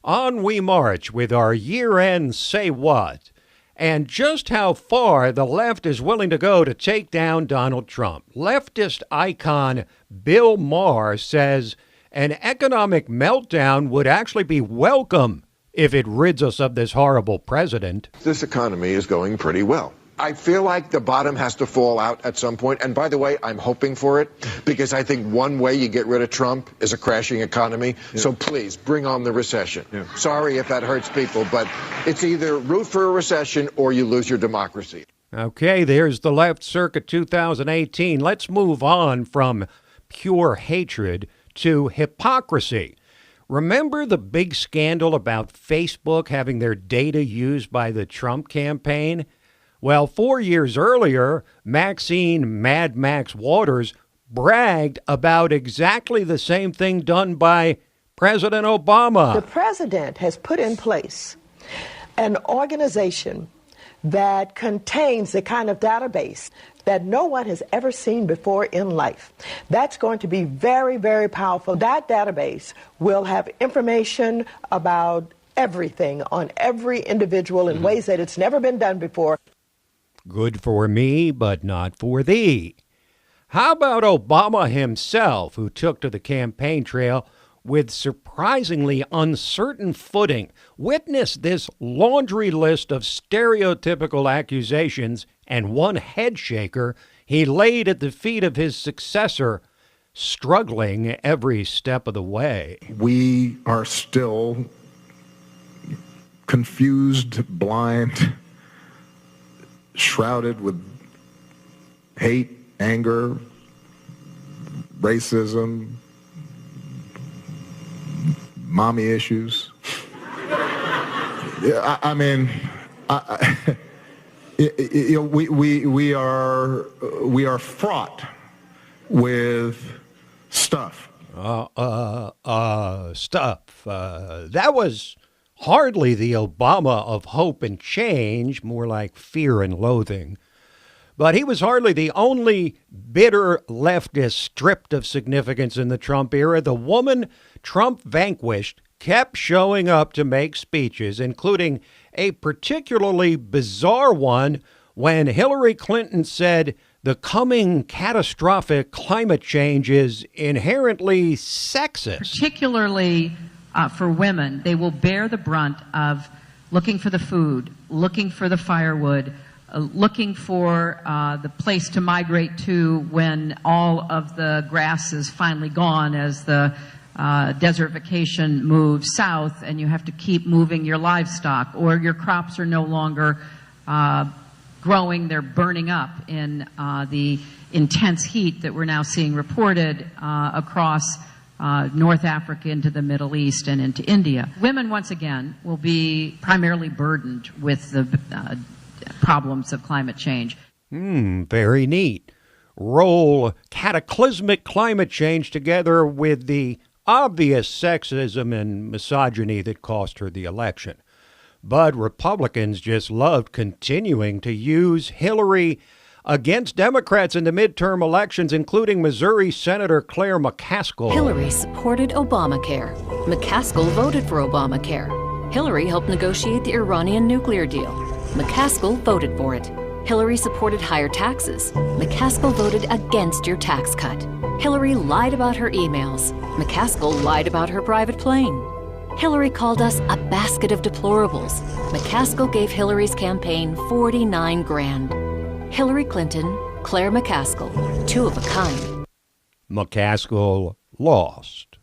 On we march with our year-end Say What, and just how far the left is willing to go to take down Donald Trump. Leftist icon Bill Maher says an economic meltdown would actually be welcome if it rids us of this horrible president. This economy is going pretty well. I feel like the bottom has to fall out at some point. And by the way, I'm hoping for it because I think one way you get rid of Trump is a crashing economy. Yeah. So please bring on the recession. Yeah. Sorry if that hurts people, but it's either root for a recession or you lose your democracy. Okay, there's the left circa 2018. Let's move on from pure hatred to hypocrisy. Remember the big scandal about Facebook having their data used by the Trump campaign? Well, 4 years earlier, Maxine Mad Max Waters bragged about exactly the same thing done by President Obama. The president has put in place an organization that contains the kind of database that no one has ever seen before in life. That's going to be very, very powerful. That database will have information about everything on every individual in ways that it's never been done before. Good for me, but not for thee. How about Obama himself, who took to the campaign trail with surprisingly uncertain footing? Witness this laundry list of stereotypical accusations and one headshaker he laid at the feet of his successor, struggling every step of the way. We are still confused, blind, shrouded with hate, anger, racism, mommy issues. We are fraught with stuff. Stuff. That was hardly the Obama of hope and change, more like fear and loathing. But he was hardly the only bitter leftist stripped of significance in the Trump era. The woman Trump vanquished kept showing up to make speeches, including a particularly bizarre one when Hillary Clinton said the coming catastrophic climate change is inherently sexist. Particularly for women, they will bear the brunt of looking for the food, looking for the firewood, looking for the place to migrate to when all of the grass is finally gone as the desertification moves south and you have to keep moving your livestock, or your crops are no longer growing, they're burning up in the intense heat that we're now seeing reported across North Africa into the Middle East and into India. Women, once again, will be primarily burdened with the problems of climate change. Very neat. Roll cataclysmic climate change together with the obvious sexism and misogyny that cost her the election. But Republicans just loved continuing to use Hillary against Democrats in the midterm elections, including Missouri Senator Claire McCaskill. Hillary supported Obamacare. McCaskill voted for Obamacare. Hillary helped negotiate the Iranian nuclear deal. McCaskill voted for it. Hillary supported higher taxes. McCaskill voted against your tax cut. Hillary lied about her emails. McCaskill lied about her private plane. Hillary called us a basket of deplorables. McCaskill gave Hillary's campaign 49 grand. Hillary Clinton, Claire McCaskill, two of a kind. McCaskill lost.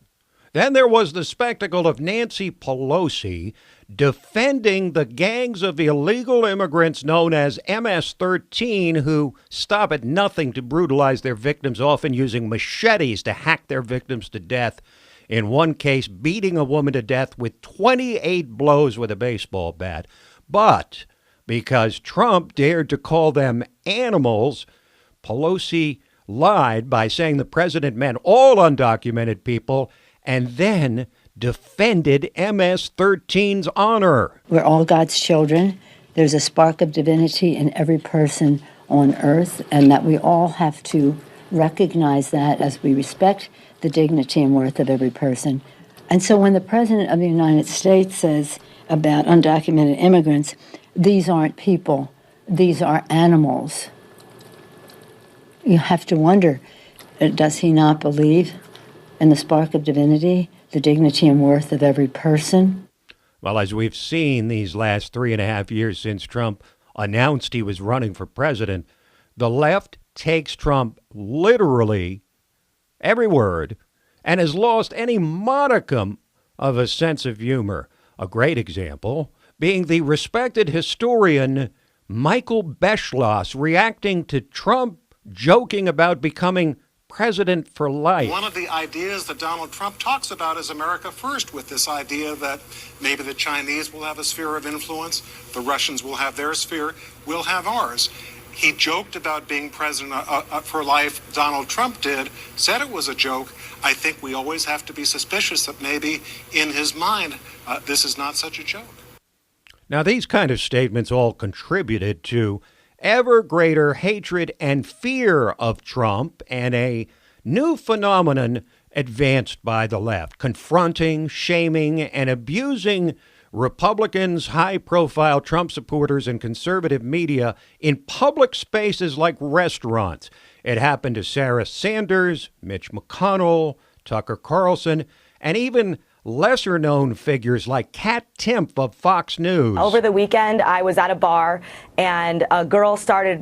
Then there was the spectacle of Nancy Pelosi defending the gangs of illegal immigrants known as MS-13 who stop at nothing to brutalize their victims, often using machetes to hack their victims to death. In one case, beating a woman to death with 28 blows with a baseball bat. But because Trump dared to call them animals, Pelosi lied by saying the president meant all undocumented people and then defended MS-13's honor. We're all God's children. There's a spark of divinity in every person on earth, and that we all have to recognize that as we respect the dignity and worth of every person. And so when the President of the United States says about undocumented immigrants, these aren't people, these are animals, you have to wonder, does he not believe in the spark of divinity, the dignity and worth of every person? Well, as we've seen these last 3.5 years since Trump announced he was running for president, the left takes Trump literally every word and has lost any modicum of a sense of humor. A great example being the respected historian Michael Beschloss reacting to Trump joking about becoming president for life. One of the ideas that Donald Trump talks about is America first, with this idea that maybe the Chinese will have a sphere of influence, the Russians will have their sphere, we'll have ours. He joked about being president for life. Donald Trump did, said it was a joke. I think we always have to be suspicious that maybe in his mind, this is not such a joke. Now, these kind of statements all contributed to ever greater hatred and fear of Trump and a new phenomenon advanced by the left, confronting, shaming, and abusing Republicans, high-profile Trump supporters, and conservative media in public spaces like restaurants. It happened to Sarah Sanders, Mitch McConnell, Tucker Carlson, and even lesser-known figures like Kat Timpf of Fox News. Over the weekend, I was at a bar, and a girl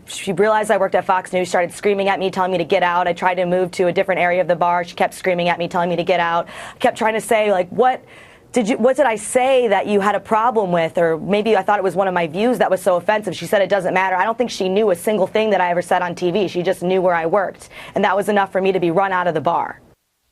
she realized I worked at Fox News, started screaming at me, telling me to get out. I tried to move to a different area of the bar. She kept screaming at me, telling me to get out. I kept trying to say, like, what did I say that you had a problem with? Or maybe I thought it was one of my views that was so offensive. She said it doesn't matter. I don't think she knew a single thing that I ever said on TV. She just knew where I worked. And that was enough for me to be run out of the bar.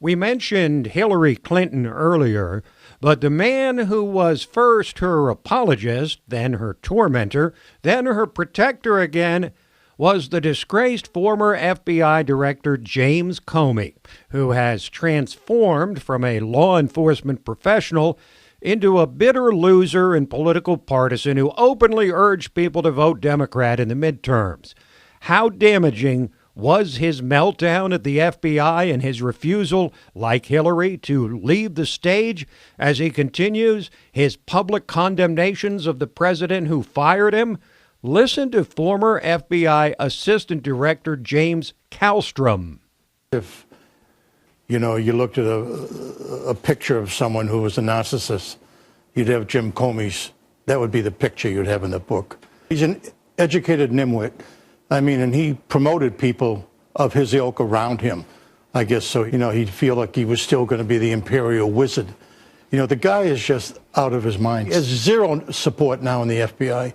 We mentioned Hillary Clinton earlier, but the man who was first her apologist, then her tormentor, then her protector again, was the disgraced former FBI Director James Comey, who has transformed from a law enforcement professional into a bitter loser and political partisan who openly urged people to vote Democrat in the midterms. How damaging was his meltdown at the FBI and his refusal, like Hillary, to leave the stage as he continues his public condemnations of the president who fired him? Listen to former FBI Assistant Director James Kallstrom. If, you looked at a picture of someone who was a narcissist, you'd have Jim Comey's. That would be the picture you'd have in the book. He's an educated nimwit. And he promoted people of his ilk around him, I guess, so, he'd feel like he was still going to be the imperial wizard. The guy is just out of his mind. He has zero support now in the FBI.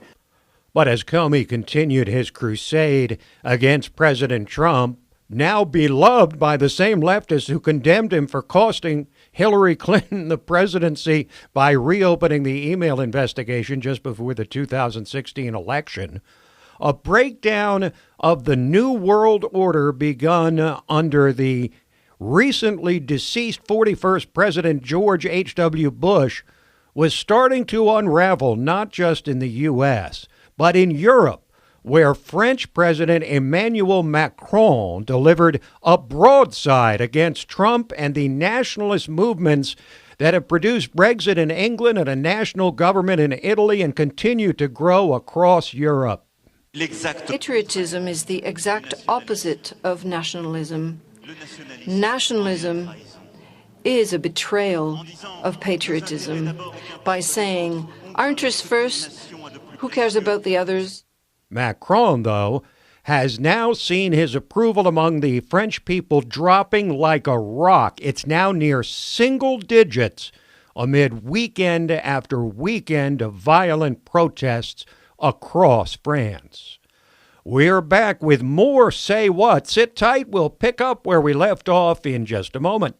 But as Comey continued his crusade against President Trump, now beloved by the same leftists who condemned him for costing Hillary Clinton the presidency by reopening the email investigation just before the 2016 election, a breakdown of the New World Order begun under the recently deceased 41st President George H.W. Bush was starting to unravel not just in the U.S., but in Europe, where French President Emmanuel Macron delivered a broadside against Trump and the nationalist movements that have produced Brexit in England and a national government in Italy and continue to grow across Europe. Patriotism is the exact opposite of nationalism. Nationalism is a betrayal of patriotism by saying, our interests first, who cares about the others? Macron, though, has now seen his approval among the French people dropping like a rock. It's now near single digits amid weekend after weekend of violent protests across France. We're back with more Say What. Sit tight. We'll pick up where we left off in just a moment.